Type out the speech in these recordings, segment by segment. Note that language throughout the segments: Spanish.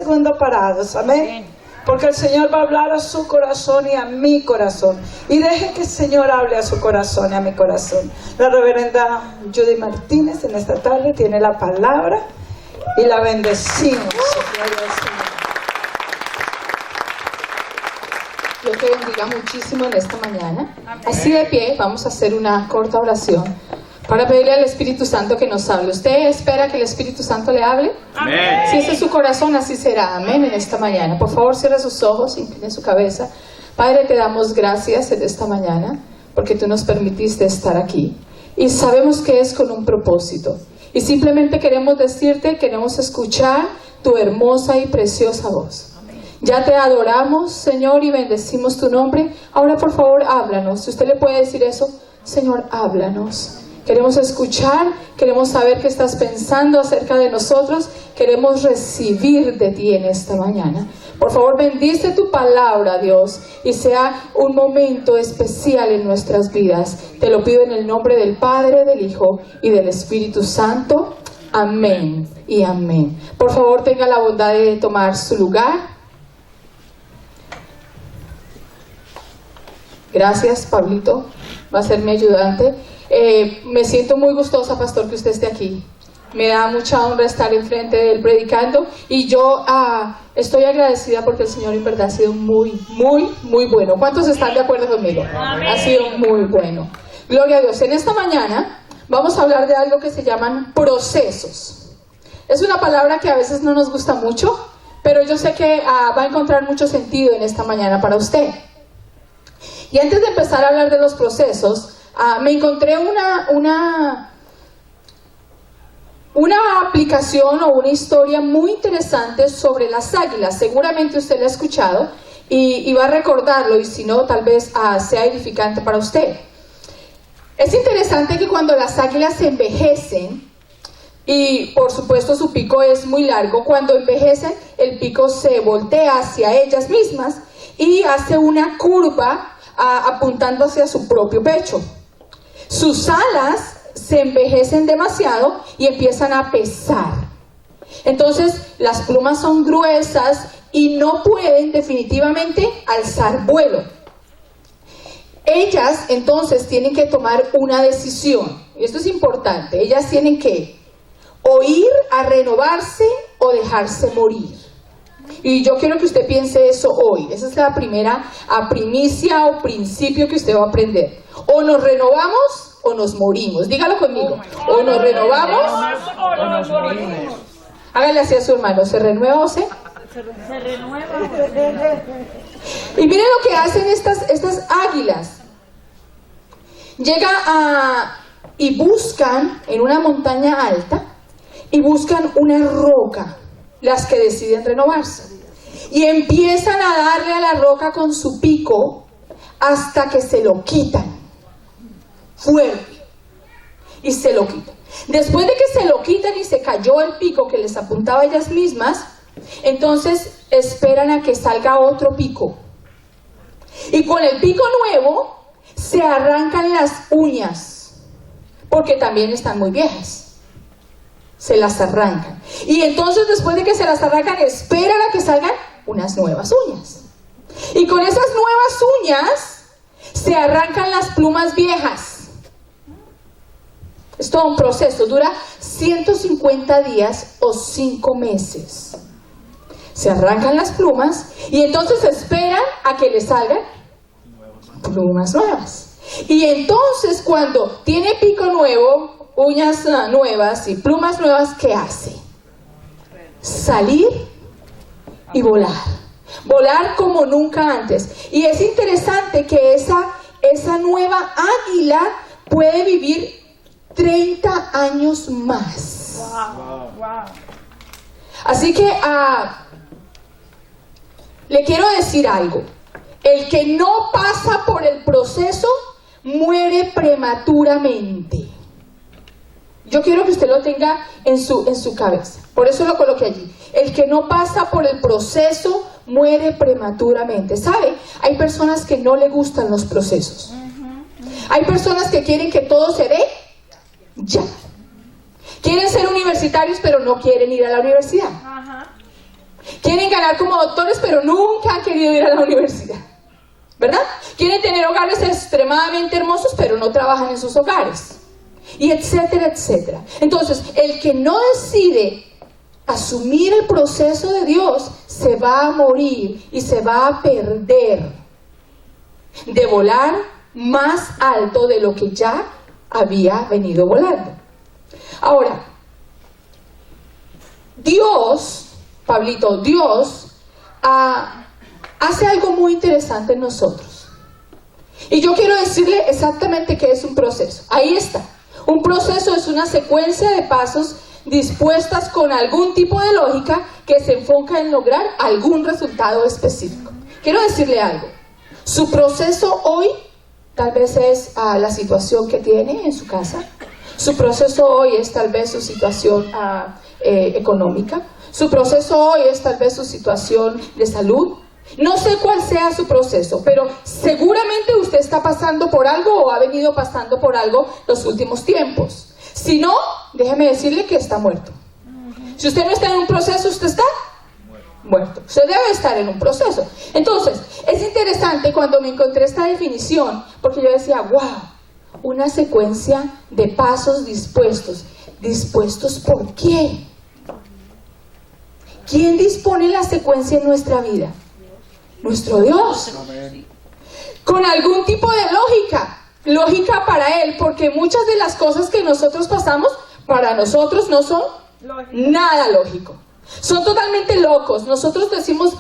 segundo parados, amén. Porque el Señor va a hablar a su corazón y a mi corazón. Y deje que el Señor hable a su corazón y a mi corazón. La reverenda Judy Martínez en esta tarde tiene la palabra y la bendecimos. Dios te bendiga muchísimo en esta mañana. Así de pie, vamos a hacer una corta oración para pedirle al Espíritu Santo que nos hable. ¿Usted espera que el Espíritu Santo le hable? Amén. Si ese es su corazón, así será. Amén. En esta mañana. Por favor, cierre sus ojos, incline su cabeza. Padre, te damos gracias en esta mañana porque tú nos permitiste estar aquí. Y sabemos que es con un propósito. Y simplemente queremos decirte, queremos escuchar tu hermosa y preciosa voz. Ya te adoramos, Señor, y bendecimos tu nombre. Ahora, por favor, háblanos. Si usted le puede decir eso, Señor, háblanos. Queremos escuchar, queremos saber qué estás pensando acerca de nosotros. Queremos recibir de ti en esta mañana. Por favor, bendice tu palabra, Dios, y sea un momento especial en nuestras vidas. Te lo pido en el nombre del Padre, del Hijo y del Espíritu Santo. Amén y amén. Por favor, tenga la bondad de tomar su lugar. Gracias, Pablito, va a ser mi ayudante. Me siento muy gustosa, pastor, que usted esté aquí. Me da mucha honra estar enfrente de él predicando y yo estoy agradecida porque el Señor en verdad ha sido muy, muy, muy bueno. ¿Cuántos están de acuerdo conmigo? Amén. Ha sido muy bueno. Gloria a Dios. En esta mañana vamos a hablar de algo que se llaman procesos. Es una palabra que a veces no nos gusta mucho, pero yo sé que va a encontrar mucho sentido en esta mañana para usted. Y antes de empezar a hablar de los procesos, me encontré una aplicación o una historia muy interesante sobre las águilas. Seguramente usted la ha escuchado y va a recordarlo, y si no, tal vez sea edificante para usted. Es interesante que cuando las águilas se envejecen, y por supuesto su pico es muy largo, cuando envejecen el pico se voltea hacia ellas mismas y hace una curva apuntando hacia su propio pecho. Sus alas se envejecen demasiado y empiezan a pesar. Entonces las plumas son gruesas y no pueden definitivamente alzar vuelo. Ellas entonces tienen que tomar una decisión. Y esto es importante. Ellas tienen que o ir a renovarse o dejarse morir. Y yo quiero que usted piense eso hoy. Esa es la primera primicia o principio que usted va a aprender. O nos renovamos o nos morimos. Dígalo conmigo. O nos renovamos o nos morimos. Hágale así a su hermano. ¿Se renueva o se renueva? Y miren lo que hacen estas águilas. Y buscan en una montaña alta y buscan una roca, las que deciden renovarse, y empiezan a darle a la roca con su pico hasta que se lo quitan fuerte, y se lo quitan. Después de que se lo quitan y se cayó el pico que les apuntaba a ellas mismas, entonces esperan a que salga otro pico, y con el pico nuevo se arrancan las uñas, porque también están muy viejas. Se las arrancan. Y entonces después de que se las arrancan, esperan a que salgan unas nuevas uñas. Y con esas nuevas uñas se arrancan las plumas viejas. Es todo un proceso. Dura 150 días o 5 meses. Se arrancan las plumas y entonces esperan a que les salgan plumas nuevas. Y entonces cuando tiene pico nuevo, uñas nuevas y plumas nuevas, ¿qué hace? Salir y volar. Volar como nunca antes. Y es interesante que esa nueva águila puede vivir 30 años más. Wow. Así que le quiero decir algo. El que no pasa por el proceso muere prematuramente. Yo quiero que usted lo tenga en su cabeza. Por eso lo coloqué allí. El que no pasa por el proceso muere prematuramente. ¿Sabe? Hay personas que no le gustan los procesos. Hay personas que quieren que todo se dé ya. Quieren ser universitarios, pero no quieren ir a la universidad. Quieren ganar como doctores, pero nunca han querido ir a la universidad, ¿verdad? Quieren tener hogares extremadamente hermosos, pero no trabajan en sus hogares. Y etcétera, etcétera. Entonces, el que no decide asumir el proceso de Dios, se va a morir y se va a perder de volar más alto de lo que ya había venido volando. Ahora, Dios, Pablito, Dios hace algo muy interesante en nosotros. Y yo quiero decirle exactamente qué es un proceso. Ahí está. Un proceso es una secuencia de pasos dispuestas con algún tipo de lógica que se enfoca en lograr algún resultado específico. Quiero decirle algo. Su proceso hoy tal vez es la situación que tiene en su casa. Su proceso hoy es tal vez su situación económica. Su proceso hoy es tal vez su situación de salud. No sé cuál sea su proceso, pero seguramente usted está pasando por algo o ha venido pasando por algo los últimos tiempos. Si no, déjeme decirle que está muerto. Si usted no está en un proceso, usted está muerto. Usted debe estar en un proceso. Entonces, es interesante cuando me encontré esta definición, porque yo decía, wow, una secuencia de pasos dispuestos. ¿Dispuestos por qué? ¿Quién dispone la secuencia en nuestra vida? Nuestro Dios. Con algún tipo de lógica para Él, porque muchas de las cosas que nosotros pasamos, para nosotros no son nada lógico. Son totalmente locos. Nosotros decimos,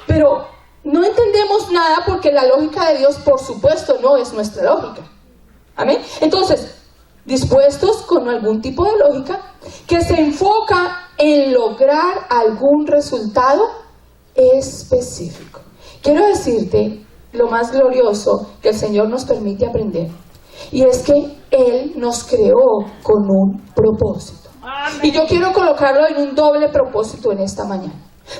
pero no entendemos nada porque la lógica de Dios, por supuesto, no es nuestra lógica. Amén. Entonces, dispuestos con algún tipo de lógica que se enfoca en lograr algún resultado específico. Quiero decirte lo más glorioso que el Señor nos permite aprender, y es que Él nos creó con un propósito. Amén. Y yo quiero colocarlo en un doble propósito en esta mañana.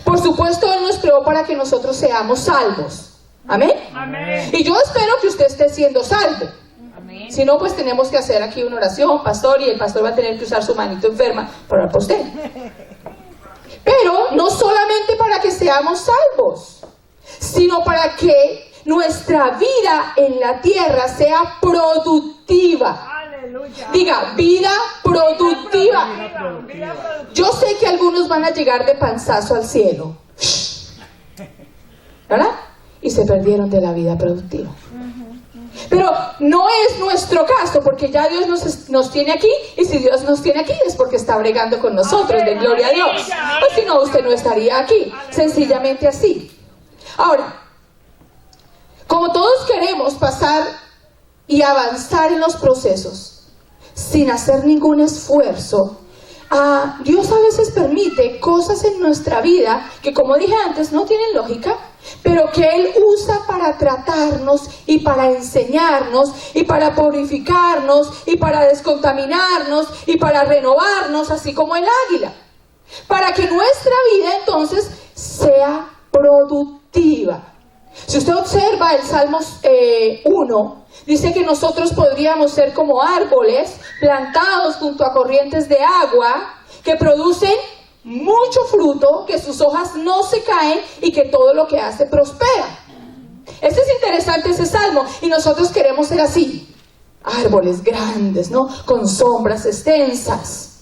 Por supuesto, Él nos creó para que nosotros seamos salvos. Amén. Amén. Y yo espero que usted esté siendo salvo. Amén. Si no, pues tenemos que hacer aquí una oración, pastor, y el pastor va a tener que usar su manito enferma para orar por usted. Pero no solamente para que seamos salvos, sino para que nuestra vida en la tierra sea productiva. Aleluya. Diga, vida productiva. Yo sé que algunos van a llegar de panzazo al cielo, ¿verdad? Y se perdieron de la vida productiva. Pero no es nuestro caso, porque ya Dios nos tiene aquí, y si Dios nos tiene aquí es porque está bregando con nosotros, de gloria a Dios. O si no, usted no estaría aquí, sencillamente así. Ahora, como todos queremos pasar y avanzar en los procesos sin hacer ningún esfuerzo, Dios a veces permite cosas en nuestra vida que, como dije antes, no tienen lógica, pero que Él usa para tratarnos y para enseñarnos y para purificarnos y para descontaminarnos y para renovarnos, así como el águila, para que nuestra vida entonces sea productiva. Si usted observa el Salmos 1, dice que nosotros podríamos ser como árboles plantados junto a corrientes de agua que producen mucho fruto, que sus hojas no se caen y que todo lo que hace prospera. Este es interesante, ese salmo, y nosotros queremos ser así, árboles grandes, ¿no? Con sombras extensas,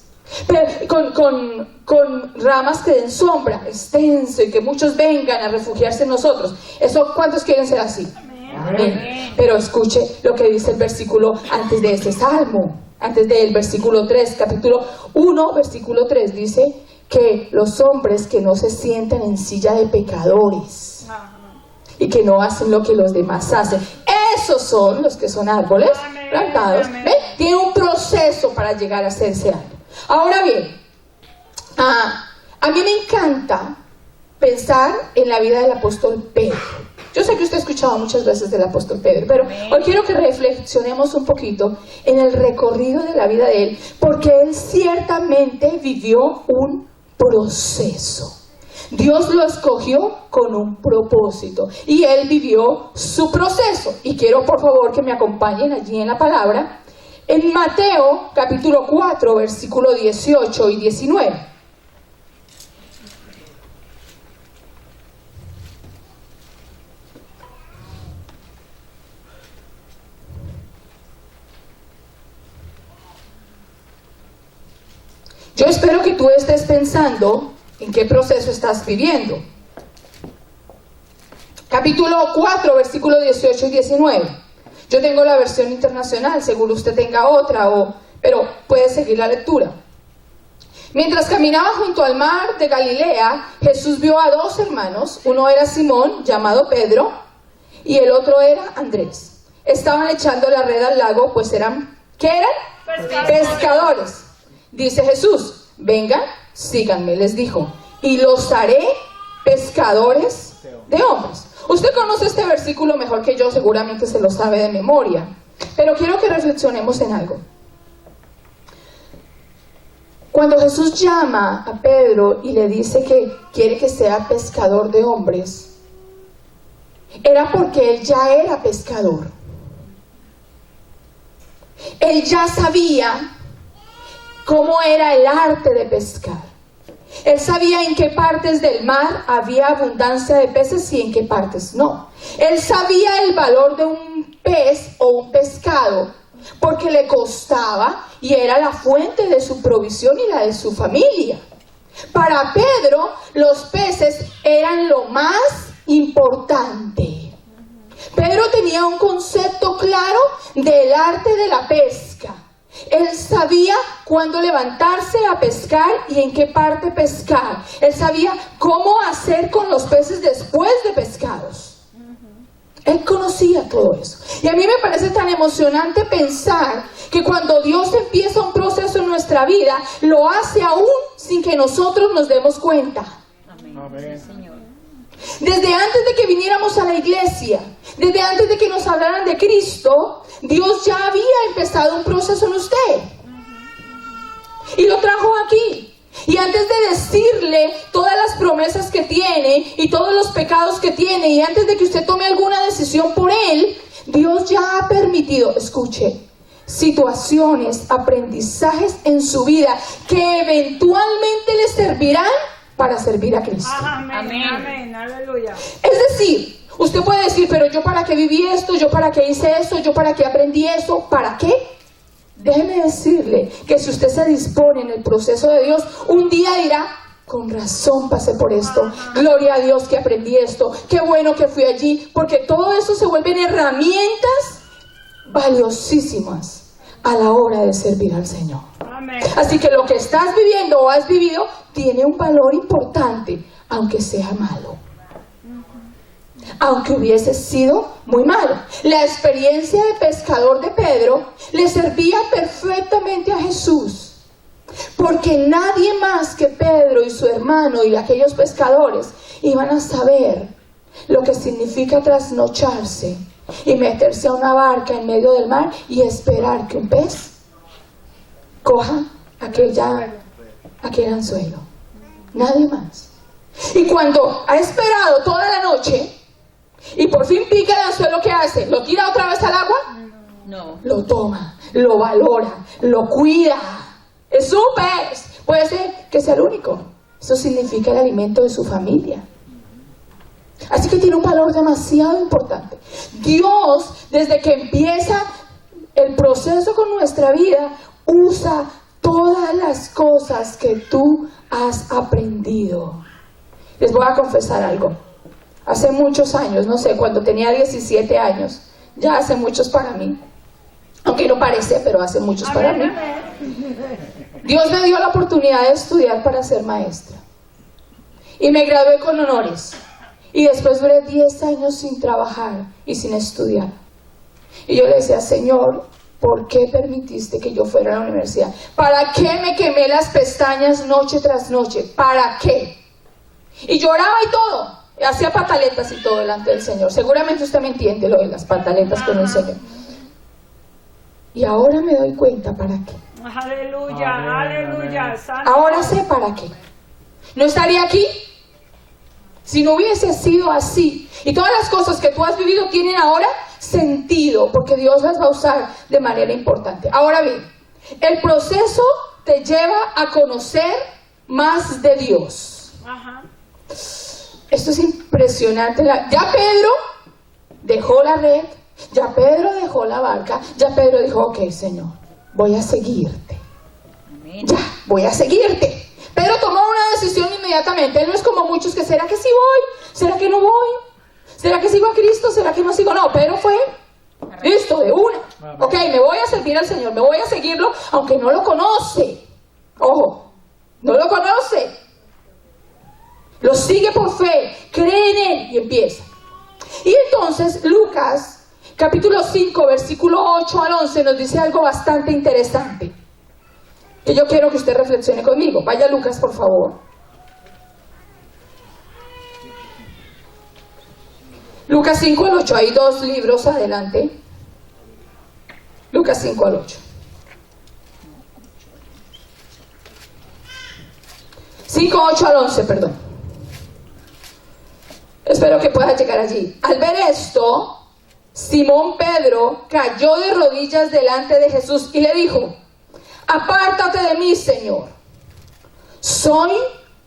con ramas que den sombra extenso y que muchos vengan a refugiarse en nosotros. ¿Eso cuántos quieren ser así? Amén. Pero escuche lo que dice el versículo antes de ese salmo, antes del versículo 3, capítulo 1, versículo 3, dice que los hombres que no se sientan en silla de pecadores y que no hacen lo que los demás hacen, esos son los que son árboles plantados. ¿Ven? Tiene un proceso para llegar a hacerse algo. Ahora bien, a mí me encanta pensar en la vida del apóstol Pedro. Yo sé que usted ha escuchado muchas veces del apóstol Pedro, pero hoy quiero que reflexionemos un poquito en el recorrido de la vida de él, porque él ciertamente vivió un proceso. Dios lo escogió con un propósito y él vivió su proceso. Y quiero, por favor, que me acompañen allí en la palabra, en Mateo capítulo 4, versículo 18 y 19. Yo espero que tú estés pensando en qué proceso estás viviendo. Capítulo 4, versículos 18 y 19. Yo tengo la versión internacional, seguro usted tenga otra, pero puede seguir la lectura. Mientras caminaba junto al mar de Galilea, Jesús vio a dos hermanos. Uno era Simón, llamado Pedro, y el otro era Andrés. Estaban echando la red al lago, pues eran, ¿qué eran? Pescadores. Dice Jesús, vengan, síganme, les dijo, y los haré pescadores de hombres. Usted conoce este versículo mejor que yo, seguramente se lo sabe de memoria, pero quiero que reflexionemos en algo. Cuando Jesús llama a Pedro y le dice que quiere que sea pescador de hombres, era porque él ya era pescador. Él ya sabía cómo era el arte de pescar. Él sabía en qué partes del mar había abundancia de peces y en qué partes no. Él sabía el valor de un pez o un pescado porque le costaba y era la fuente de su provisión y la de su familia. Para Pedro, los peces eran lo más importante. Pedro tenía un concepto claro del arte de la pesca. Él sabía cuándo levantarse a pescar y en qué parte pescar. Él sabía cómo hacer con los peces después de pescados. Él conocía todo eso. Y a mí me parece tan emocionante pensar que cuando Dios empieza un proceso en nuestra vida, lo hace aún sin que nosotros nos demos cuenta. Amén. Sí, Señor. Desde antes de que viniéramos a la iglesia, desde antes de que nos hablaran de Cristo, Dios ya había empezado un proceso en usted. Y lo trajo aquí. Y antes de decirle todas las promesas que tiene y todos los pecados que tiene, y antes de que usted tome alguna decisión por él, Dios ya ha permitido, escuche, situaciones, aprendizajes en su vida que eventualmente le servirán para servir a Cristo. Amén. Amén. Aleluya. Es decir, usted puede decir, pero yo para qué viví esto, yo para qué hice esto, yo para qué aprendí eso, ¿para qué? Déjeme decirle que si usted se dispone en el proceso de Dios, un día dirá, con razón pasé por esto, gloria a Dios que aprendí esto, qué bueno que fui allí, porque todo eso se vuelven herramientas valiosísimas a la hora de servir al Señor. Amén. Así que lo que estás viviendo o has vivido tiene un valor importante, aunque sea malo. Aunque hubiese sido muy malo. La experiencia de pescador de Pedro le servía perfectamente a Jesús, porque nadie más que Pedro y su hermano y aquellos pescadores iban a saber lo que significa trasnocharse y meterse a una barca en medio del mar y esperar que un pez coja aquel anzuelo. Nadie más. Y cuando ha esperado toda la noche y por fin pica el anzuelo, ¿qué hace? ¿Lo tira otra vez al agua? No. Lo toma, lo valora, lo cuida. Es su pez. Puede ser que sea el único. Eso significa el alimento de su familia. Así que tiene un valor demasiado importante. Dios, desde que empieza el proceso con nuestra vida, usa todas las cosas que tú has aprendido. Les voy a confesar algo. Hace muchos años, no sé, cuando tenía 17 años, ya hace muchos para mí, aunque no parece, pero hace muchos para mí, Dios me dio la oportunidad de estudiar para ser maestra. Y me gradué con honores. Y después duré 10 años sin trabajar y sin estudiar. Y yo le decía, Señor, ¿por qué permitiste que yo fuera a la universidad? ¿Para qué me quemé las pestañas noche tras noche? ¿Para qué? Y lloraba y todo. Hacía pataletas y todo delante del Señor. Seguramente usted me entiende lo de las pataletas con el Señor. Y ahora me doy cuenta para qué. Aleluya, aleluya. Santo. Ahora sé para qué. No estaría aquí si no hubiese sido así. Y todas las cosas que tú has vivido tienen ahora sentido, porque Dios las va a usar de manera importante. Ahora bien, el proceso te lleva a conocer más de Dios. Ajá. Esto es impresionante. Ya Pedro dejó la red, ya Pedro dejó la barca, ya Pedro dijo, ok, Señor, voy a seguirte. Amén. Ya. voy a seguirte. Pedro tomó una decisión inmediatamente. Él no es como muchos que, ¿será que sí voy? ¿Será que no voy? ¿Será que sigo a Cristo? ¿Será que no sigo? No, Pedro fue listo, de una. Ok, me voy a servir al Señor, me voy a seguirlo, aunque no lo conoce. Ojo, no lo conoce. Lo sigue por fe, cree en Él y empieza. Y entonces Lucas, capítulo 5, versículo 8 al 11, nos dice algo bastante interesante, que yo quiero que usted reflexione conmigo. Vaya Lucas, por favor. Lucas 5 al 8, hay dos libros adelante. Lucas 5 al 8. 5, 8 al 11, perdón. Espero que pueda llegar allí. Al ver esto, Simón Pedro cayó de rodillas delante de Jesús y le dijo: apártate de mí, Señor. Soy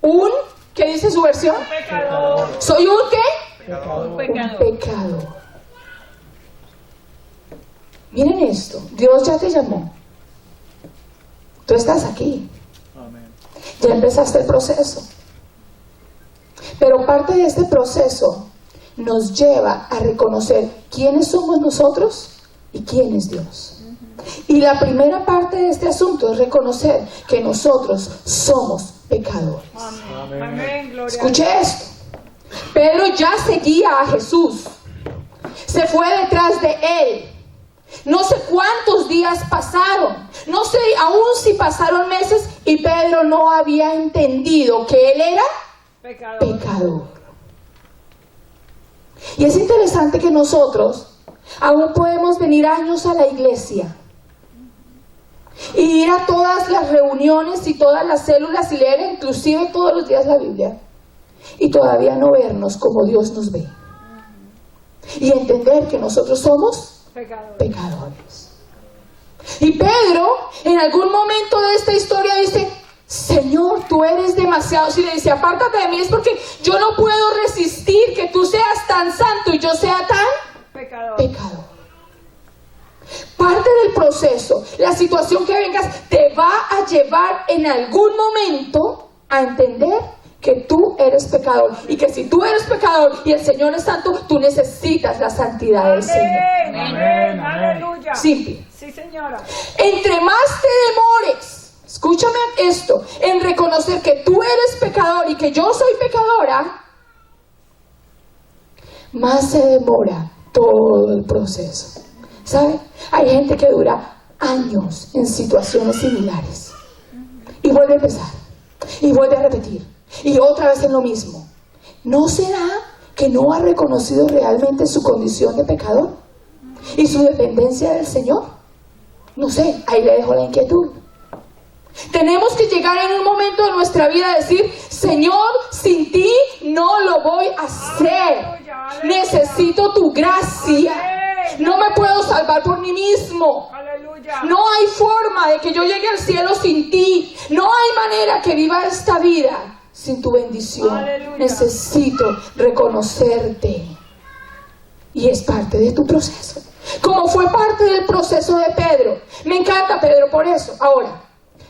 un, ¿qué dice su versión? Pecador. ¿Soy un qué? Un Un pecador. pecador. Miren esto, Dios ya te llamó. Tú estás aquí. Ya empezaste el proceso. Pero parte de este proceso nos lleva a reconocer quiénes somos nosotros y quién es Dios. Y la primera parte de este asunto es reconocer que nosotros somos pecadores. Amén. Amén. Gloria a Escuche esto. Pedro ya seguía a Jesús. Se fue detrás de él. No sé cuántos días pasaron. No sé aún si pasaron meses y Pedro no había entendido que él era Pecador. pecador. Y es interesante que nosotros aún podemos venir años a la iglesia y ir a todas las reuniones y todas las células y leer inclusive todos los días la Biblia y todavía no vernos como Dios nos ve y entender que nosotros somos Pecador. pecadores. Y Pedro en algún momento de esta historia dice: Señor, tú eres demasiado. Si le dice apártate de mí, es porque yo no puedo resistir que tú seas tan santo y yo sea tan Pecador. pecador. Parte del proceso, la situación que vengas, te va a llevar en algún momento a entender que tú eres pecador y que si tú eres pecador y el Señor es santo, tú necesitas la santidad del Señor. Amén. Amén. Aleluya. Simple. Sí, señora. Entre más te demores, escúchame esto, en reconocer que tú eres pecador y que yo soy pecadora, más se demora todo el proceso. ¿Sabe? Hay gente que dura años en situaciones similares y vuelve a empezar y vuelve a repetir y otra vez en lo mismo. ¿No será que no ha reconocido realmente su condición de pecador y su dependencia del Señor? No sé, ahí le dejo la inquietud. Tenemos que llegar en un momento de nuestra vida a decir: Señor, sin ti no lo voy a hacer. Aleluya, aleluya. Necesito tu gracia. No me puedo salvar por mí mismo. Aleluya. No hay forma de que yo llegue al cielo sin ti. No hay manera que viva esta vida sin tu bendición. Aleluya. Necesito reconocerte. Y es parte de tu proceso. Como fue parte del proceso de Pedro. Me encanta Pedro por eso. Ahora,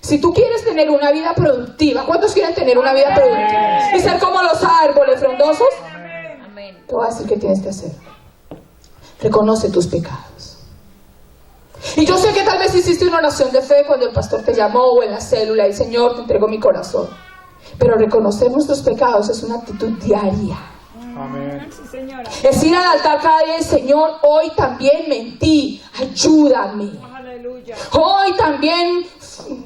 si tú quieres tener una vida productiva, ¿cuántos quieren tener una vida productiva? Y ser como los árboles frondosos. Amén. Te voy a decir qué tienes que hacer. Reconoce tus pecados. Y yo sé que tal vez hiciste una oración de fe cuando el pastor te llamó o en la célula y Señor, te entrego mi corazón. Pero reconocer nuestros pecados es una actitud diaria. Amén. Sí, señora. Es ir al altar cada día y Señor, hoy también mentí, ayúdame. Aleluya. Hoy también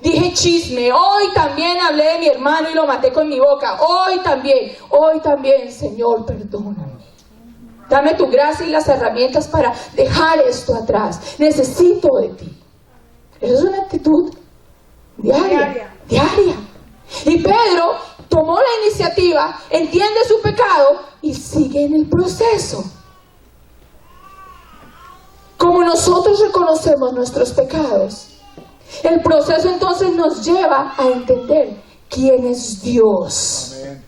dije chisme, hoy también hablé de mi hermano y lo maté con mi boca. Hoy también, Señor, perdóname. Dame tu gracia y las herramientas para dejar esto atrás. Necesito de ti. Eso es una actitud diaria. Y Pedro tomó la iniciativa, entiende su pecado y sigue en el proceso. Como nosotros reconocemos nuestros pecados, el proceso entonces nos lleva a entender quién es Dios. Amén.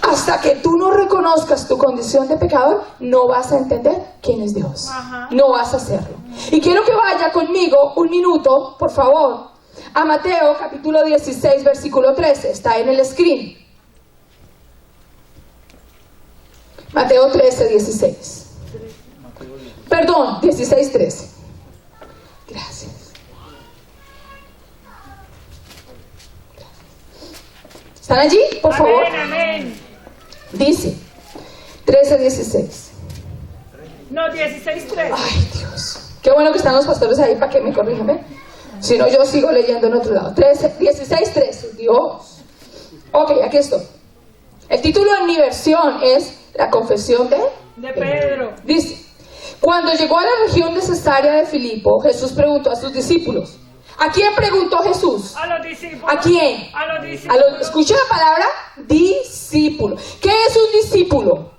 Hasta que tú no reconozcas tu condición de pecador, no vas a entender quién es Dios. Ajá. No vas a hacerlo. Y quiero que vaya conmigo un minuto, por favor, a Mateo capítulo 16, versículo 13. Está en el screen. Mateo 13, 16. Perdón, 16, 13. Gracias. ¿Están allí? Por favor. Amén. Dice 13, 16. No, 16:3. Ay, Dios. Qué bueno que están los pastores ahí para que me corrijan, ¿eh? Si no, yo sigo leyendo en otro lado. 16, 13. Dios. Ok, aquí estoy. El título en mi versión es La confesión de Pedro. Dice: cuando llegó a la región de Cesarea de Filipo, Jesús preguntó a sus discípulos. ¿A quién preguntó Jesús? A los discípulos. ¿A quién? A los discípulos. Escucha la palabra discípulo. ¿Qué es un discípulo?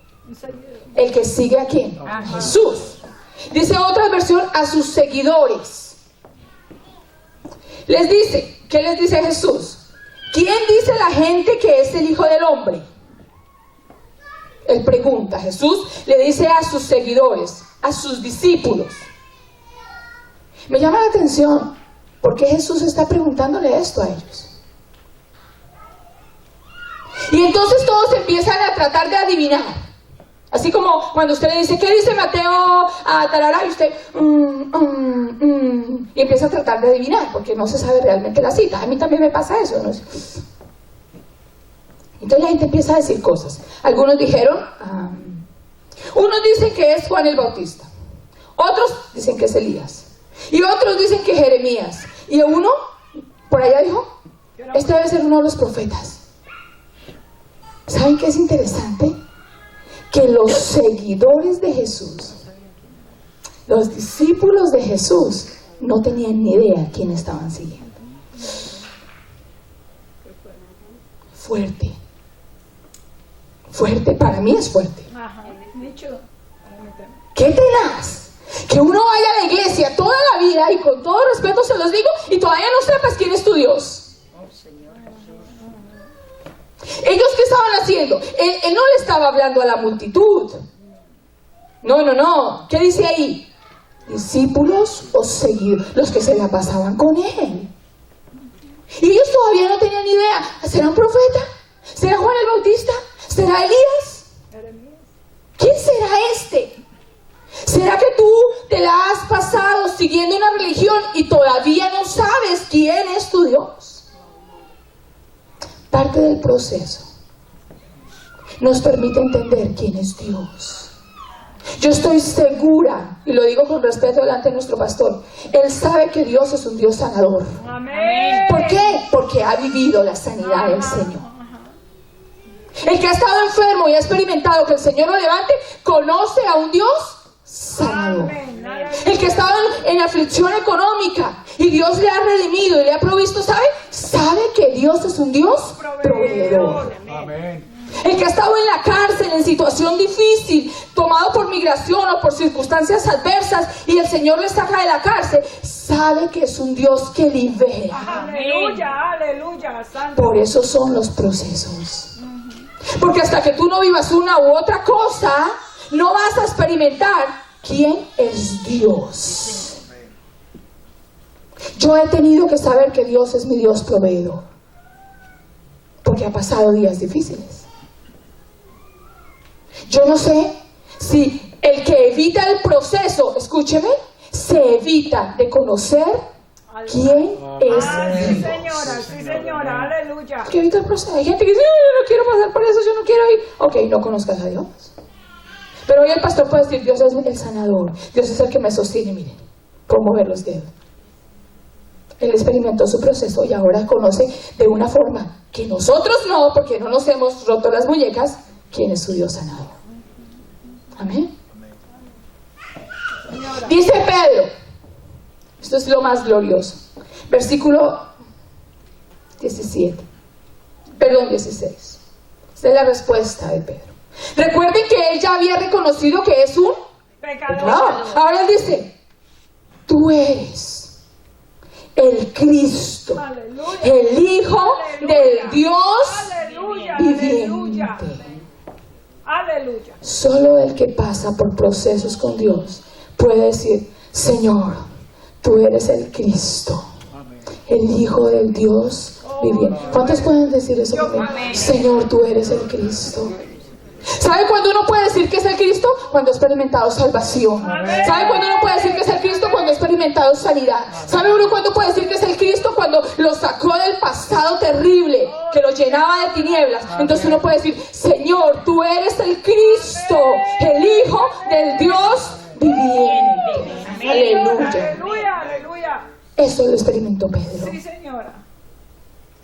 El que sigue a quién? A Jesús. Dice otra versión, a sus seguidores. Les dice, ¿qué les dice Jesús? ¿Quién dice la gente que es el Hijo del Hombre? Él pregunta, Jesús le dice a sus seguidores, a sus discípulos. Me llama la atención, ¿por qué Jesús está preguntándole esto a ellos? Y entonces todos empiezan a tratar de adivinar. Así como cuando usted le dice, ¿qué dice Mateo a tarara? Y usted, y empieza a tratar de adivinar, porque no se sabe realmente la cita. A mí también me pasa eso, ¿no? Entonces la gente empieza a decir cosas. Algunos dijeron, unos dicen que es Juan el Bautista, otros dicen que es Elías, y otros dicen que es Jeremías, y uno por allá dijo, este debe ser uno de los profetas. ¿Saben qué es interesante? Que los seguidores de Jesús, los discípulos de Jesús, no tenían ni idea quién estaban siguiendo. Fuerte. Fuerte, para mí es fuerte. Ajá. Dicho. ¡Qué tenaz! Que uno vaya a la iglesia toda la vida, y con todo respeto se los digo, y todavía no sepas quién es tu Dios. ¿Ellos qué estaban haciendo? Él no le estaba hablando a la multitud. No. ¿Qué dice ahí? Discípulos o seguidores, los que se la pasaban con él. Y ellos todavía no tenían ni idea. ¿Será un profeta? ¿Será Juan el Bautista? ¿Será Elías? ¿Quién será este? ¿Será que tú te la has pasado siguiendo una religión y todavía no sabes quién es tu Dios? Parte del proceso nos permite entender quién es Dios. Yo estoy segura, y lo digo con respeto delante de nuestro pastor, él sabe que Dios es un Dios sanador. Amén. ¿Por qué? Porque ha vivido la sanidad del Señor. El que ha estado enfermo y ha experimentado que el Señor lo levante, conoce a un Dios sanador. El que ha estado en aflicción económica y Dios le ha redimido y le ha provisto, ¿sabe? Sabe que Dios es un Dios proveedor. Amén. El que ha estado en la cárcel en situación difícil, tomado por migración o por circunstancias adversas, y el Señor le saca de la cárcel, sabe que es un Dios que libera. Aleluya, aleluya, santo. Por eso son los procesos. Porque hasta que tú no vivas una u otra cosa, no vas a experimentar quién es Dios. Yo he tenido que saber que Dios es mi Dios proveedor, porque ha pasado días difíciles. Yo no sé si el que evita el proceso, escúcheme, se evita de conocer quién es Sí, Dios. señora, aleluya. Que evita el proceso. Hay gente que dice, yo no quiero pasar por eso, yo no quiero ir. Ok, no conozcas a Dios. Pero hoy el pastor puede decir, Dios es el sanador, Dios es el que me sostiene, miren, por mover los dedos. Él experimentó su proceso y ahora conoce de una forma que nosotros no, porque no nos hemos roto las muñecas, quién es su Dios sanador. Amén. Dice Pedro, esto es lo más glorioso, versículo 16. Esta es la respuesta de Pedro. Recuerden que él ya había reconocido que es un pecador. Ahora él dice, tú eres el Cristo, Aleluya. el Hijo del Dios Aleluya, viviente. Aleluya. Solo el que pasa por procesos con Dios puede decir, Señor, tú eres el Cristo, el Hijo del Dios viviente. ¿Cuántos pueden decir eso conmigo? Señor, tú eres el Cristo. ¿Sabe cuándo uno puede decir que es el Cristo? Cuando ha experimentado salvación. ¿Sabe cuándo uno puede decir que es el Cristo? Cuando ha experimentado sanidad. ¿Sabe uno cuándo puede decir que es el Cristo? Cuando lo sacó del pasado terrible que lo llenaba de tinieblas. Entonces uno puede decir, Señor, tú eres el Cristo, el Hijo del Dios viviente. Aleluya. Aleluya, aleluya. Eso lo experimentó Pedro. Sí, señora.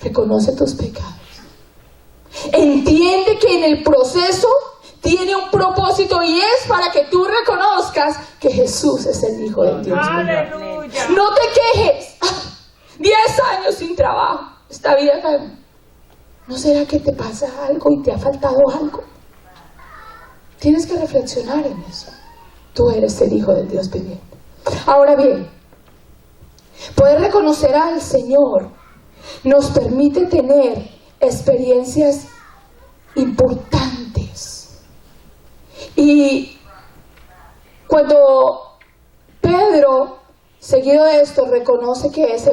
Reconoce tus pecados. Entiende que en el proceso tiene un propósito y es para que tú reconozcas que Jesús es el Hijo del Dios. Aleluya. No te quejes. 10 años sin trabajo. Esta vida ¿no será que te pasa algo y te ha faltado algo? Tienes que reflexionar en eso. Tú eres el Hijo del Dios viviente. Ahora bien, poder reconocer al Señor nos permite tener experiencias importantes. Y cuando Pedro, seguido de esto, reconoce que es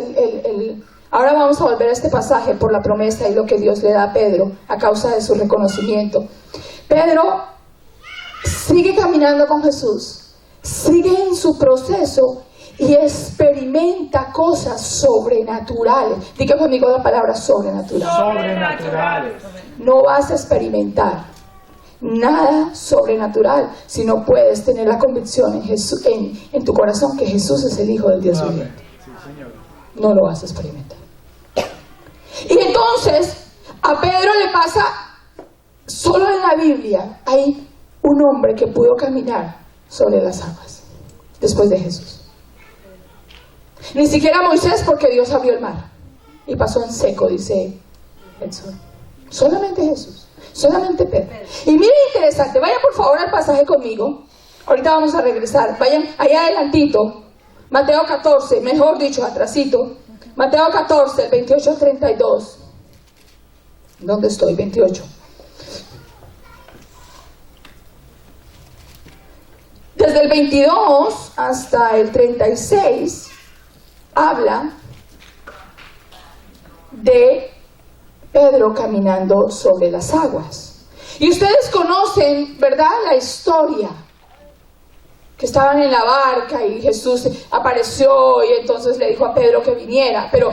ahora vamos a volver a este pasaje por la promesa y lo que Dios le da a Pedro a causa de su reconocimiento. Pedro sigue caminando con Jesús, sigue en su proceso y experimenta cosas sobrenaturales. Diga conmigo la palabra sobrenatural. Sobrenatural. No vas a experimentar nada sobrenatural si no puedes tener la convicción en, Jesús, en tu corazón que Jesús es el Hijo del Dios viviente. No lo vas a experimentar. Y entonces a Pedro le pasa, solo en la Biblia hay un hombre que pudo caminar sobre las aguas después de Jesús. Ni siquiera Moisés, porque Dios abrió el mar y pasó en seco, dice el sol. Solamente Jesús, solamente Pedro. Y miren, interesante, vayan por favor al pasaje conmigo. Ahorita vamos a regresar. Vayan allá adelantito, Mateo 14, mejor dicho, atrasito. Mateo 14, el 28 al 32. ¿Dónde estoy? 28. Desde el 22 hasta el 36 habla de Pedro caminando sobre las aguas. Y ustedes conocen, ¿verdad?, la historia. Que estaban en la barca y Jesús apareció y entonces le dijo a Pedro que viniera. Pero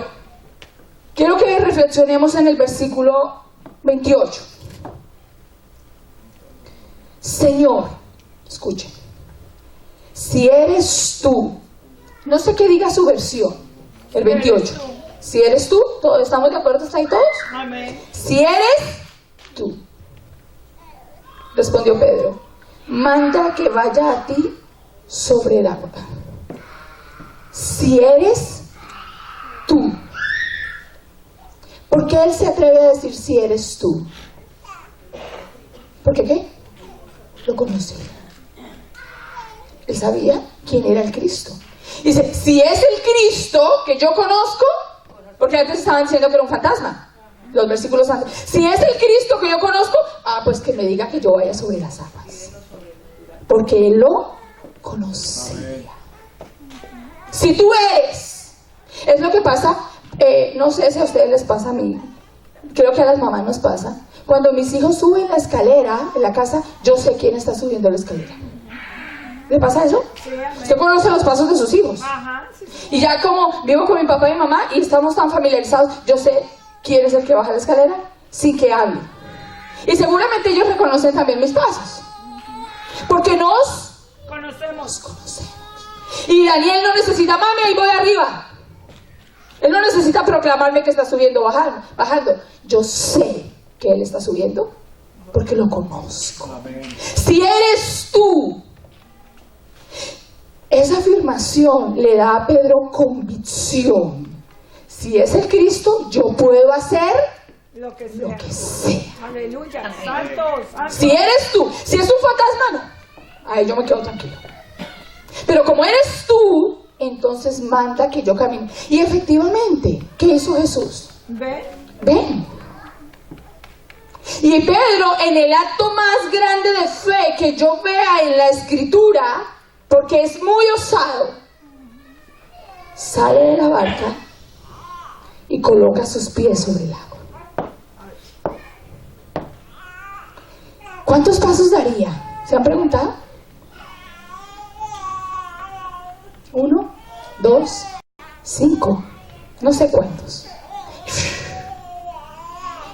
quiero que reflexionemos en el versículo 28. Señor, escuchen, si eres tú, no sé qué diga su versión, el 28. Si eres tú, ¿todos estamos de acuerdo hasta ahí todos? Amén. Si eres tú, respondió Pedro, manda que vaya a ti sobre el agua. Si eres tú. ¿Por qué él se atreve a decir si eres tú? ¿Por qué? Lo conocía. Él sabía quién era el Cristo. Dice, si es el Cristo que yo conozco, porque antes estaban diciendo que era un fantasma, los versículos antes. Si es el Cristo que yo conozco, pues que me diga que yo vaya sobre las aguas. Porque él lo conocía. Si tú eres, es lo que pasa, no sé si a ustedes les pasa, a mí, creo que a las mamás nos pasa. Cuando mis hijos suben la escalera en la casa, yo sé quién está subiendo la escalera. ¿Le pasa eso? Sí, amén. Usted conoce los pasos de sus hijos. Ajá, sí, sí. Y ya como vivo con mi papá y mi mamá y estamos tan familiarizados, yo sé quién es el que baja la escalera sin que hable. Y seguramente ellos reconocen también mis pasos. Porque nos Conocemos. conocemos. Y Daniel no necesita, mami, ahí voy arriba. Él no necesita proclamarme que está subiendo o bajando. Yo sé que él está subiendo porque lo conozco. Si eres tú, esa afirmación le da a Pedro convicción. Si es el Cristo, yo puedo hacer Lo que sea. lo que sea. Aleluya. Santos. Santos. Si eres tú, si es un fantasma, no. Ahí yo me quedo tranquilo. Pero como eres tú, entonces manda que yo camine. Y efectivamente, ¿qué hizo Jesús? ¿Ve? Ven. Y Pedro, en el acto más grande de fe que yo vea en la Escritura, porque es muy osado, sale de la barca y coloca sus pies sobre el agua. ¿Cuántos pasos daría? ¿Se han preguntado? 1, 2, 5, no sé cuántos.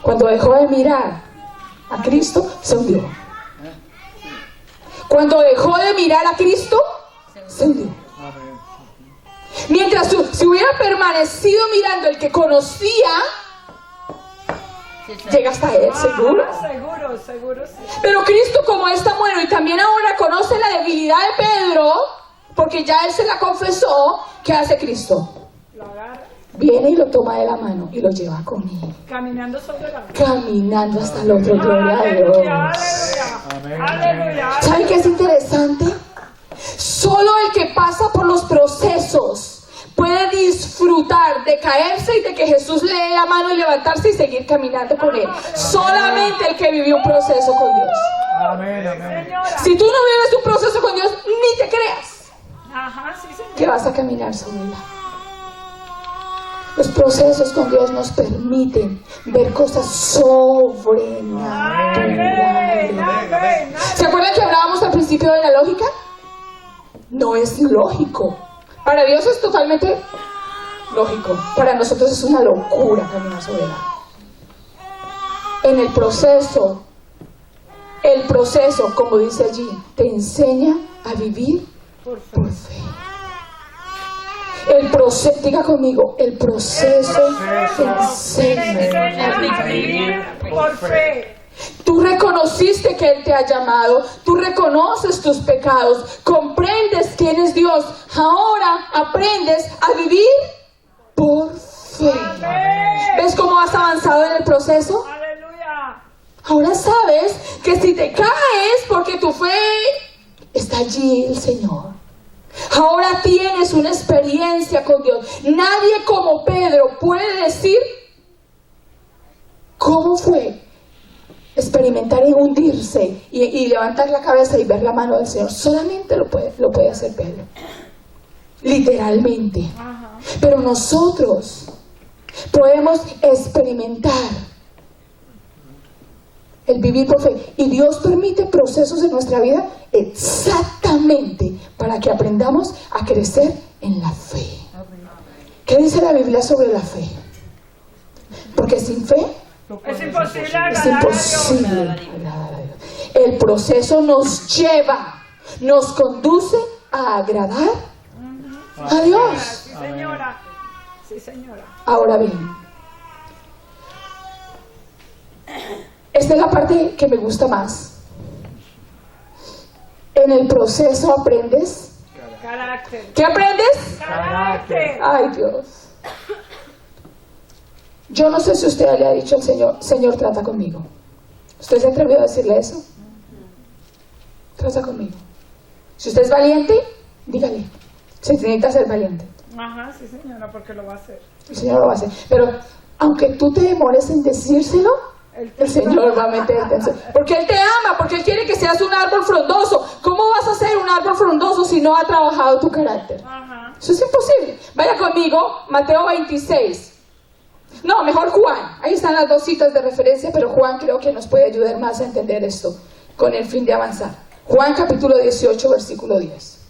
Cuando dejó de mirar a Cristo, se hundió. Cuando dejó de mirar a Cristo, se hundió. Mientras si hubiera permanecido mirando el que conocía, llega hasta él, seguro. Seguro, sí. Pero Cristo, como es tan bueno y también ahora conoce la debilidad de Pedro, porque ya él se la confesó, ¿qué hace Cristo? Lo agarra. Viene y lo toma de la mano y lo lleva con él. Caminando sobre la Caminando hasta el otro, gloria a Dios. Aleluya. ¿Saben qué es interesante? Solo el que pasa por los procesos puede disfrutar de caerse y de que Jesús le dé la mano y levantarse y seguir caminando con él. Solamente el que vivió un proceso con Dios. Amén, amén. Señora. Si tú no vives un proceso con Dios, ni te creas Ajá, sí, señor. que vas a caminar sobre él. Los procesos con Dios nos permiten ver cosas sobrenaturales. Amén. ¿Se acuerdan que hablábamos al principio de la lógica? No es lógico. Para Dios es totalmente lógico. Para nosotros es una locura caminar sobre el agua. En el proceso, como dice allí, te enseña a vivir por fe. Diga conmigo, el proceso te enseña a vivir. Por fe. Tú reconociste que Él te ha llamado, tú reconoces tus pecados, comprendes quién es Dios. Ahora aprendes a vivir por fe. ¿Ves cómo has avanzado en el proceso? Aleluya. Ahora sabes que si te caes porque tu fe está allí el Señor. Ahora tienes una experiencia con Dios. Nadie como Pedro puede decir cómo fue experimentar y hundirse y levantar la cabeza y ver la mano del Señor. Solamente lo puede hacer Pedro. Literalmente. Ajá. Pero nosotros podemos experimentar el vivir por fe. Y Dios permite procesos en nuestra vida exactamente para que aprendamos a crecer en la fe. ¿Qué dice la Biblia sobre la fe? Porque sin fe Es imposible es agradar a Dios. imposible agradar a Dios. El proceso nos lleva, nos conduce a agradar a Dios. Sí, señora. Sí, señora. Ahora bien, esta es la parte que me gusta más. En el proceso aprendes. Carácter. ¿Qué aprendes? Carácter. Ay, Dios. Yo no sé si usted le ha dicho al Señor, Señor, trata conmigo. ¿Usted se atrevió a decirle eso? Trata conmigo. Si usted es valiente, dígale. Se necesita ser valiente. Ajá, sí, señora, porque lo va a hacer. El Señor lo va a hacer. Pero aunque tú te demores en decírselo, el Señor va a meterte. Porque Él te ama, porque Él quiere que seas un árbol frondoso. ¿Cómo vas a ser un árbol frondoso si no ha trabajado tu carácter? Ajá. Eso es imposible. Vaya conmigo, Mateo 26. No, mejor Juan. Ahí están las dos citas de referencia, pero Juan creo que nos puede ayudar más a entender esto con el fin de avanzar. Juan capítulo 18, versículo 10.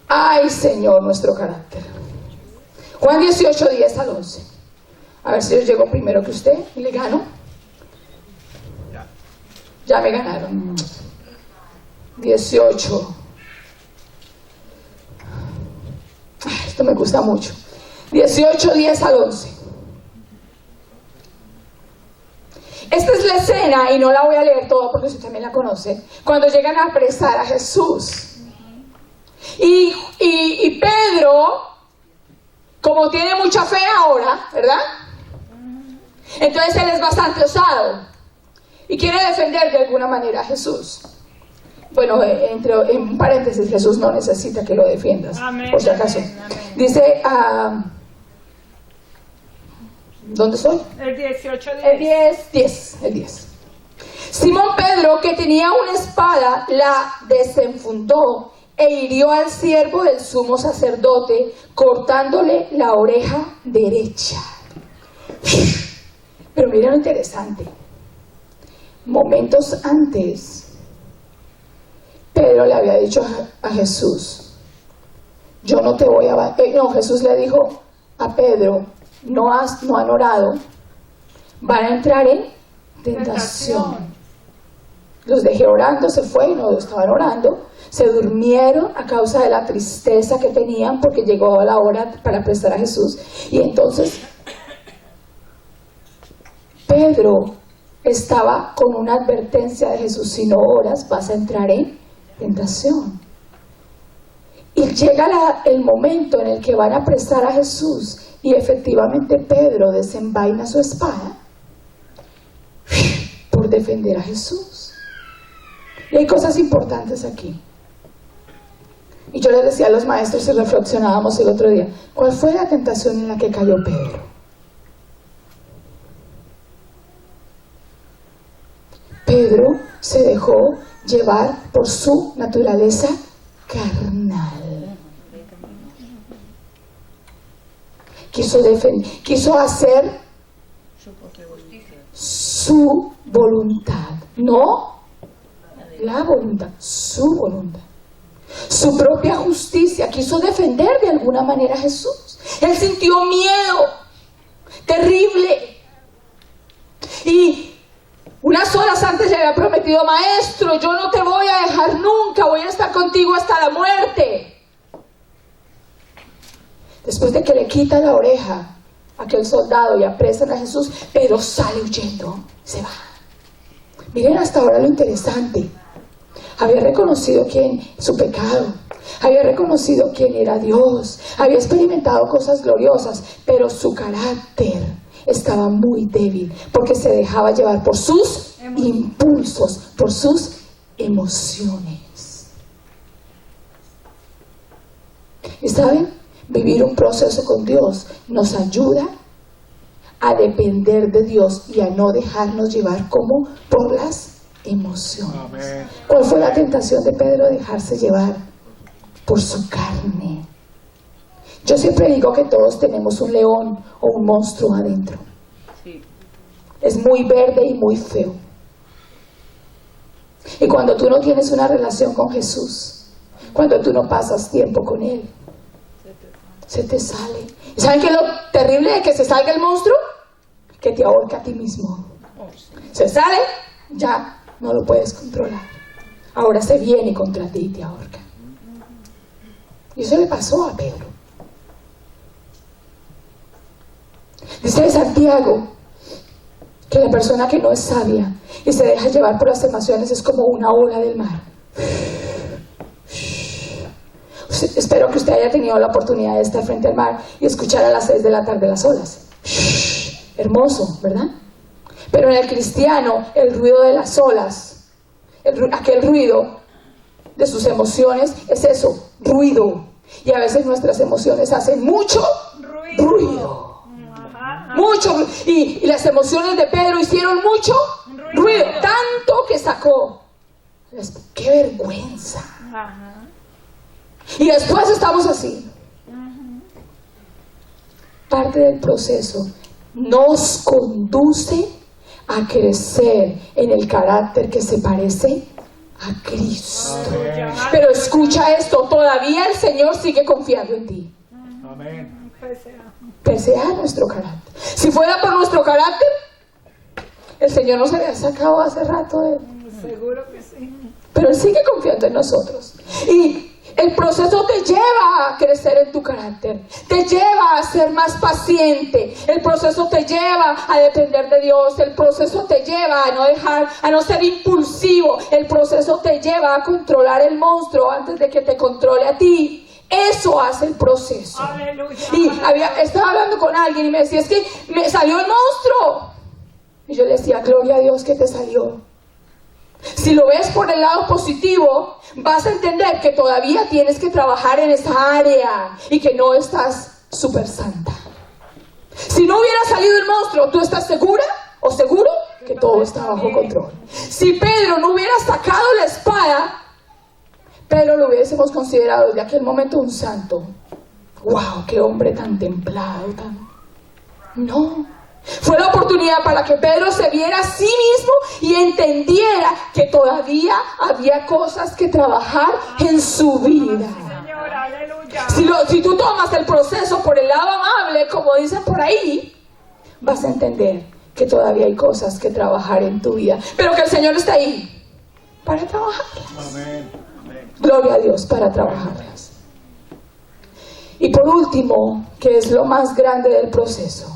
Ay, Señor, nuestro carácter. Juan 18, 10 al 11. A ver si yo llego primero que usted y le gano. Ya me ganaron. 18. Esto me gusta mucho. 18, 10 al 11. Esta es la escena, y no la voy a leer toda porque usted también la conoce, cuando llegan a apresar a Jesús. Y Pedro, como tiene mucha fe ahora, ¿verdad? Entonces él es bastante osado y quiere defender de alguna manera a Jesús. Bueno, en paréntesis, Jesús no necesita que lo defiendas, Amén, por si acaso. amén, amén. Dice, ¿dónde estoy? El 18, El 10. Simón Pedro, que tenía una espada, la desenfundó e hirió al siervo del sumo sacerdote, cortándole la oreja derecha. Pero mira lo interesante. Momentos antes, Pedro le había dicho a Jesús, yo no te voy a... No, Jesús le dijo a Pedro, no han orado, van a entrar en tentación. Los dejé orando, se fue, no estaban orando, se durmieron a causa de la tristeza que tenían porque llegó la hora para prestar a Jesús. Y entonces Pedro estaba con una advertencia de Jesús, si no oras vas a entrar en tentación. Y llega el momento en el que van a prestar a Jesús y efectivamente Pedro desenvaina su espada por defender a Jesús. Y hay cosas importantes aquí. Y yo les decía a los maestros y reflexionábamos el otro día, ¿cuál fue la tentación en la que cayó Pedro? Pedro se dejó llevar por su naturaleza carnal. Quiso hacer su voluntad, no la voluntad, su voluntad, su propia justicia. Quiso defender de alguna manera a Jesús. Él sintió miedo terrible y unas horas antes le había prometido, maestro, yo no te voy a dejar nunca, voy a estar contigo hasta la muerte. Después de que le quita la oreja a aquel soldado y apresan a Jesús, Pedro sale huyendo, se va. Miren hasta ahora lo interesante. Había reconocido su pecado, había reconocido quién era Dios, había experimentado cosas gloriosas, pero su carácter estaba muy débil porque se dejaba llevar por sus impulsos, por sus emociones. ¿Y saben? Vivir un proceso con Dios nos ayuda a depender de Dios y a no dejarnos llevar como por las emociones. Amén. ¿Cuál fue la tentación de Pedro? Dejarse llevar por su carne. Yo siempre digo que todos tenemos un león o un monstruo adentro. Sí. Es muy verde y muy feo. Y cuando tú no tienes una relación con Jesús, cuando tú no pasas tiempo con Él, se te sale. ¿Y saben qué es lo terrible de que se salga el monstruo? Que te ahorca a ti mismo. Se sale, ya no lo puedes controlar. Ahora se viene contra ti y te ahorca. Y eso le pasó a Pedro. Dice Santiago que la persona que no es sabia y se deja llevar por las emociones es como una ola del mar. Espero que usted haya tenido la oportunidad de estar frente al mar y escuchar a las 6 de la tarde las olas. Hermoso, ¿verdad? Pero en el cristiano, el ruido de las olas, aquel ruido de sus emociones es eso, ruido. Y a veces nuestras emociones hacen mucho ruido. Mucho ruido. Y las emociones de Pedro hicieron mucho ruido. Tanto que sacó. ¡Qué vergüenza! Y después estamos así. Parte del proceso nos conduce a crecer en el carácter que se parece a Cristo. Amén. Pero escucha esto, todavía el Señor sigue confiando en ti. Amén. Persea nuestro carácter. Si fuera por nuestro carácter, el Señor nos había sacado hace rato de Él. Seguro que sí. Pero Él sigue confiando en nosotros. Y el proceso te lleva a crecer en tu carácter, te lleva a ser más paciente, el proceso te lleva a depender de Dios, el proceso te lleva a no ser impulsivo, el proceso te lleva a controlar el monstruo antes de que te controle a ti. Eso hace el proceso. Aleluya. Y estaba hablando con alguien y me decía, es que me salió el monstruo. Y yo le decía, gloria a Dios que te salió. Si lo ves por el lado positivo, vas a entender que todavía tienes que trabajar en esa área y que no estás súper santa. Si no hubiera salido el monstruo, ¿tú estás segura o seguro que todo está bajo control? Si Pedro no hubiera sacado la espada, Pedro lo hubiésemos considerado desde aquel momento un santo. ¡Wow! ¡Qué hombre tan templado! No. Fue la oportunidad para que Pedro se viera a sí mismo y entendiera que todavía había cosas que trabajar en su vida. Señor, aleluya. Si tú tomas el proceso por el lado amable, como dicen por ahí, vas a entender que todavía hay cosas que trabajar en tu vida, pero que el Señor está ahí para trabajarlas. Amén. Gloria a Dios, para trabajarlas. Y por último, que es lo más grande del proceso.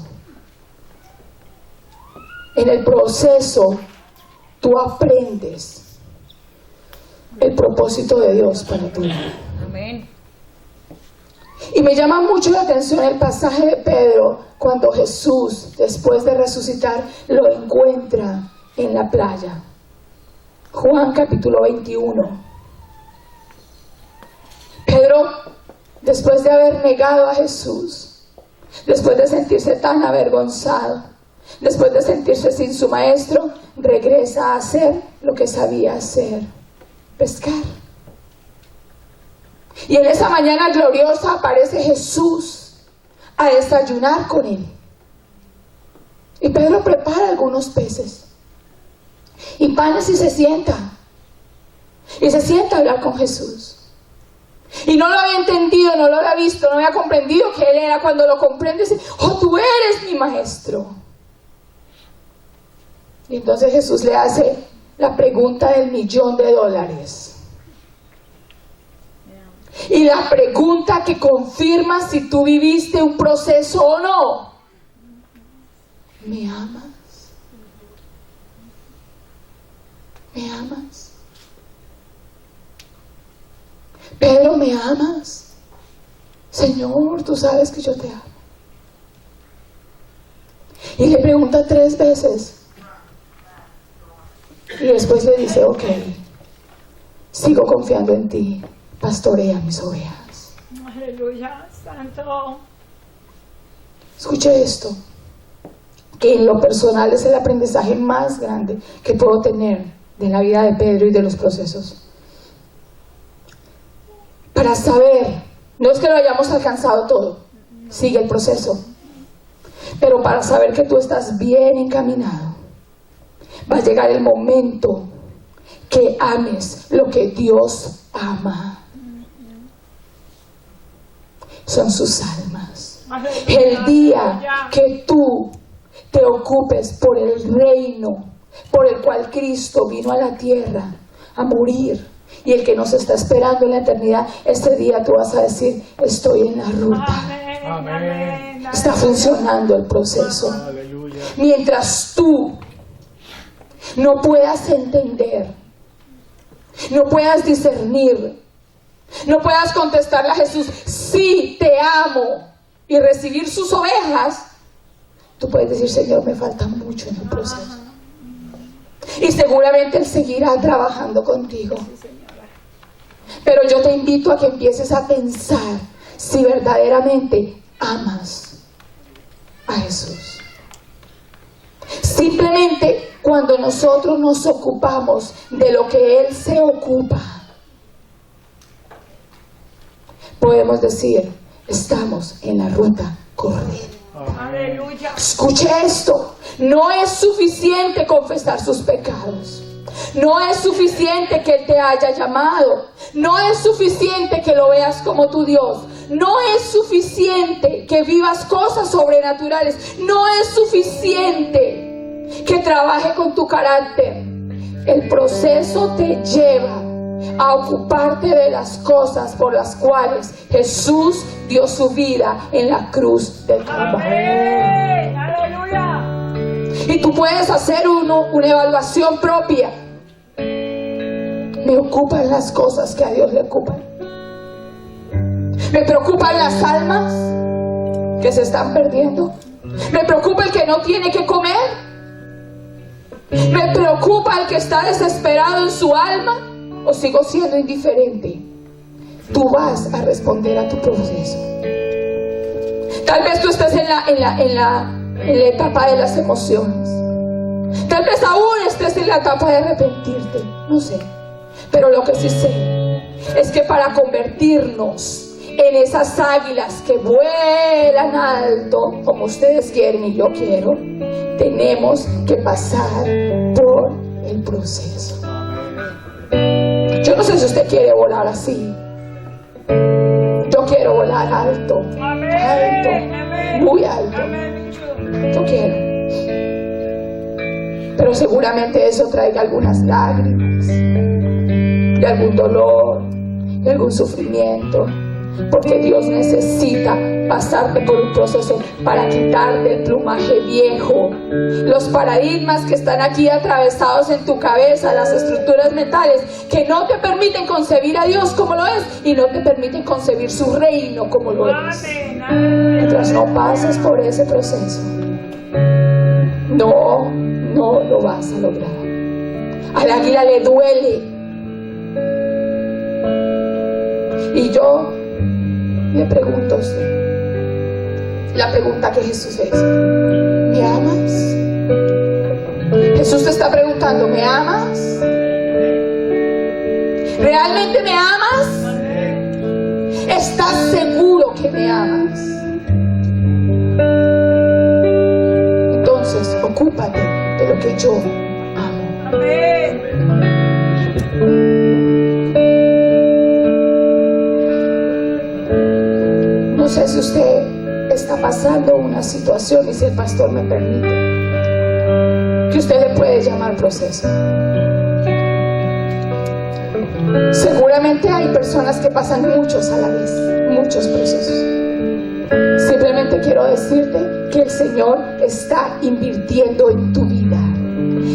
En el proceso tú aprendes el propósito de Dios para tu vida. Amén. Y me llama mucho la atención el pasaje de Pedro cuando Jesús, después de resucitar, lo encuentra en la playa. Juan capítulo 21. Pedro, después de haber negado a Jesús, después de sentirse tan avergonzado, después de sentirse sin su maestro, regresa a hacer lo que sabía hacer: pescar. Y en esa mañana gloriosa aparece Jesús a desayunar con él. Y Pedro prepara algunos peces y panes y se sienta. Y se sienta a hablar con Jesús. Y no lo había entendido, no lo había visto, no había comprendido que él era. Cuando lo comprende, dice: oh, tú eres mi maestro. Y entonces Jesús le hace la pregunta del $1.000.000. Y la pregunta que confirma si tú viviste un proceso o no: ¿me amas? ¿Me amas? Pedro, ¿me amas? Señor, tú sabes que yo te amo. Y le pregunta 3 veces. Y después le dice: ok, sigo confiando en ti, pastorea mis ovejas. Aleluya, santo. Escuche esto, que en lo personal es el aprendizaje más grande que puedo tener de la vida de Pedro y de los procesos. Para saber, no es que lo hayamos alcanzado todo, sigue el proceso, pero para saber que tú estás bien encaminado, va a llegar el momento que ames lo que Dios ama. Son sus almas. El día que tú te ocupes por el reino por el cual Cristo vino a la tierra a morir, y el que nos está esperando en la eternidad, ese día tú vas a decir: estoy en la ruta. Amén. Amén. Está funcionando el proceso. Aleluya. Mientras tú no puedas entender, no puedas discernir, no puedas contestarle a Jesús: sí, te amo, y recibir sus ovejas, tú puedes decir: Señor, me falta mucho en el proceso. Y seguramente Él seguirá trabajando contigo. Pero yo te invito a que empieces a pensar si verdaderamente amas a Jesús. Simplemente cuando nosotros nos ocupamos de lo que Él se ocupa, podemos decir: estamos en la ruta correcta. Aleluya. Escuche esto: no es suficiente confesar sus pecados. No es suficiente que Él te haya llamado. No es suficiente que lo veas como tu Dios. No es suficiente que vivas cosas sobrenaturales. No es suficiente que trabaje con tu carácter. El proceso te lleva a ocuparte de las cosas por las cuales Jesús dio su vida en la cruz del Calvario. Amén. Aleluya. Y tú puedes hacer una evaluación propia. Me ocupan las cosas que a Dios le ocupan. Me preocupan las almas que se están perdiendo. Me preocupa el que no tiene que comer. Me preocupa el que está desesperado en su alma. ¿O sigo siendo indiferente? Tú vas a responder a tu proceso. Tal vez tú estés en la etapa de las emociones. Tal vez aún estés en la etapa de arrepentirte. No sé. Pero lo que sí sé es que para convertirnos en esas águilas que vuelan alto, como ustedes quieren y yo quiero, tenemos que pasar por el proceso. Yo no sé si usted quiere volar así. Yo quiero volar alto, alto, muy alto. Yo quiero. Pero seguramente eso traiga algunas lágrimas, y algún dolor, y algún sufrimiento. Porque Dios necesita pasarte por un proceso para quitarte el plumaje viejo, los paradigmas que están aquí atravesados en tu cabeza, las estructuras mentales que no te permiten concebir a Dios como lo es y no te permiten concebir su reino como lo es. Mientras no pases por ese proceso, no lo vas a lograr. Al águila le duele. Y yo le pregunto a usted, la pregunta que Jesús le hizo: ¿me amas? Jesús te está preguntando: ¿me amas? ¿Realmente me amas? ¿Estás seguro que me amas? Entonces, ocúpate de lo que yo amo. No sé si usted está pasando una situación, y si el pastor me permite, que usted le puede llamar proceso. Seguramente hay personas que pasan muchos a la vez, muchos procesos. Simplemente quiero decirte que el Señor está invirtiendo en tu vida.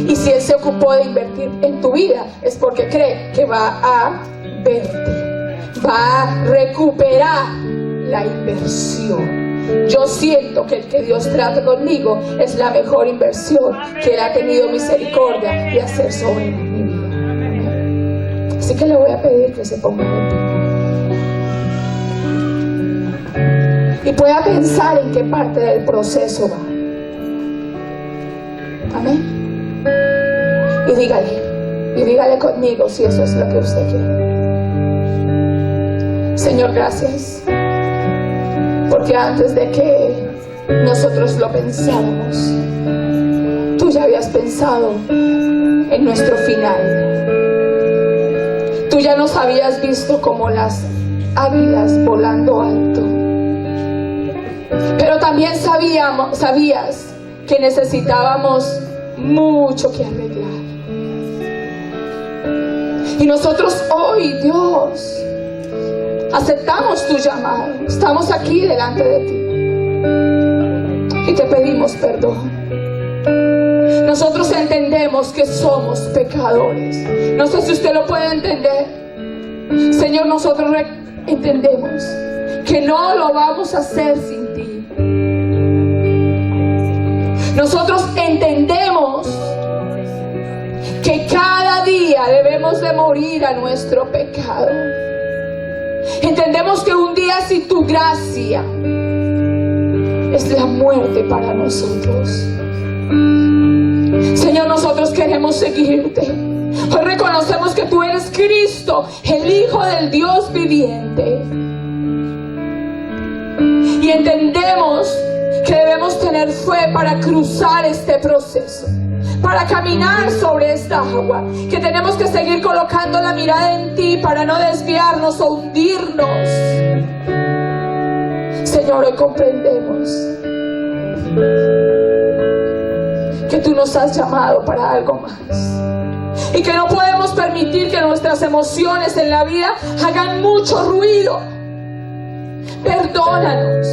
Y si Él se ocupó de invertir en tu vida, es porque cree que va a verte, va a recuperar la inversión. Yo siento que el que Dios trate conmigo es la mejor inversión que Él ha tenido misericordia de hacer sobre mi vida. Así que le voy a pedir que se ponga de pie y pueda pensar en qué parte del proceso va. Amén. Y dígale conmigo si eso es lo que usted quiere. Señor, gracias, porque antes de que nosotros lo pensáramos, tú ya habías pensado en nuestro final. Tú ya nos habías visto como las águilas volando alto. Pero también sabías que necesitábamos mucho que arreglar. Y nosotros hoy, Dios, aceptamos tu llamado. Estamos aquí delante de ti y te pedimos perdón. Nosotros entendemos que somos pecadores. No sé si usted lo puede entender. Señor, nosotros entendemos que no lo vamos a hacer sin ti. Nosotros entendemos que cada día debemos de morir a nuestro pecado. Entendemos que un día sin tu gracia es la muerte para nosotros. Señor, nosotros queremos seguirte. Hoy reconocemos que tú eres Cristo, el Hijo del Dios viviente. Y entendemos que debemos tener fe para cruzar este proceso, para caminar sobre esta agua, que tenemos que seguir colocando la mirada en ti para no desviarnos o hundirnos. Señor, hoy comprendemos que tú nos has llamado para algo más y que no podemos permitir que nuestras emociones en la vida hagan mucho ruido. Perdónanos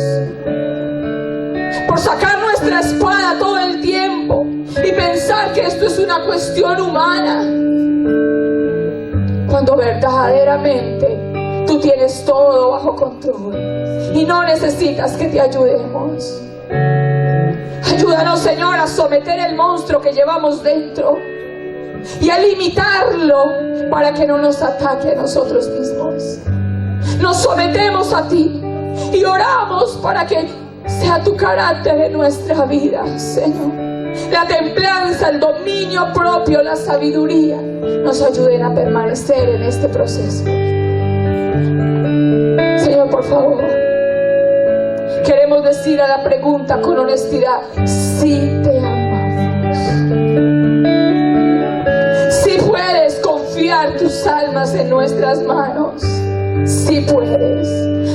por sacar nuestra espada todo el tiempo y pensar que esto es una cuestión humana, cuando verdaderamente tú tienes todo bajo control y no necesitas que te ayudemos. Ayúdanos, Señor, a someter el monstruo que llevamos dentro y a limitarlo para que no nos ataque a nosotros mismos. Nos sometemos a ti y oramos para que sea tu carácter en nuestra vida, Señor. La templanza, el dominio propio, la sabiduría nos ayuden a permanecer en este proceso. Señor, por favor, queremos decir a la pregunta con honestidad: sí te amamos. Sí puedes confiar tus almas en nuestras manos. Sí puedes.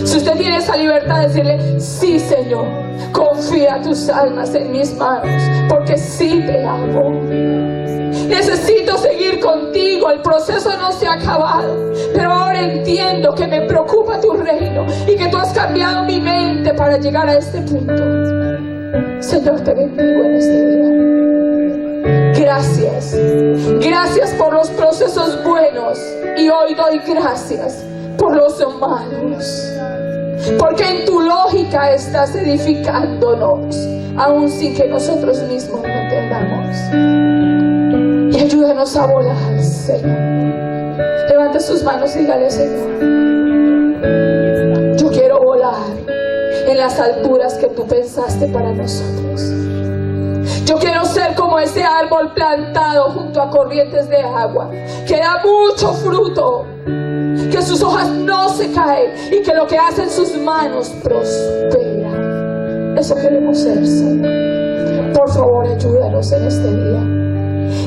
Si usted tiene esa libertad de decirle: sí, Señor, confía tus almas en mis manos, porque sí te amo. Necesito seguir contigo, el proceso no se ha acabado, pero ahora entiendo que me preocupa tu reino y que tú has cambiado mi mente para llegar a este punto. Señor, te bendigo en este día. Gracias, gracias por los procesos buenos, y hoy doy gracias por los malos, porque en tu lógica estás edificándonos, aun sin que nosotros mismos lo entendamos. Y ayúdanos a volar, Señor. Levante sus manos y dígale: Señor, yo quiero volar en las alturas que tú pensaste para nosotros. Yo quiero ser como ese árbol plantado junto a corrientes de agua, que da mucho fruto, que sus hojas no se caen y que lo que hace en sus manos prospera. Eso queremos ser, Señor. Por favor, ayúdanos en este día.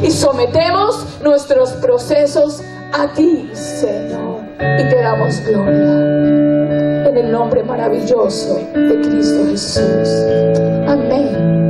Y sometemos nuestros procesos a ti, Señor, y te damos gloria en el nombre maravilloso de Cristo Jesús. Amén.